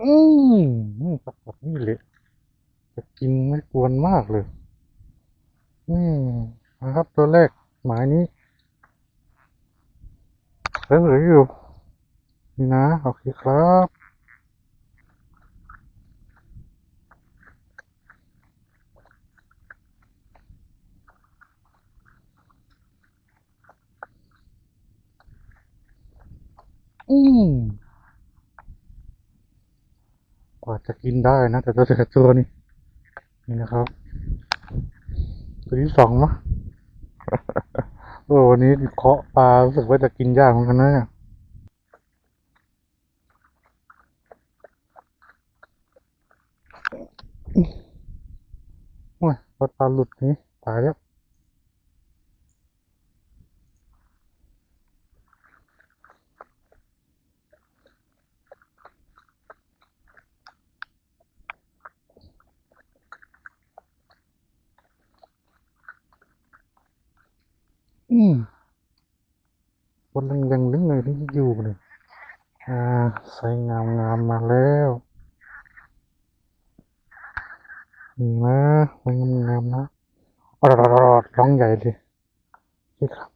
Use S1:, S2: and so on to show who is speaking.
S1: อืปรากฏนี่เลยจะกินไม่กวนมากเลยอืมนะครับตัวแรกหมายนี้เหลืออยู่นี่นะโอเคครับอืมกว่าจะกินได้นะแต่ตัวนี้นี่นะครับตัวที่สองเนาะโอ้วันนี้เคาะปลารู้สึกว่าจะกินยากเหมือนกันนะเนี่ยโอ้ยปลาหลุดนี้ตายแล้วอืมคนยังลึงเลยที่อยู่เลยอ่าใส่งามมาแล้วนี่นะใส่งามนะอรอดร้องใหญ่เลยนี่ครับ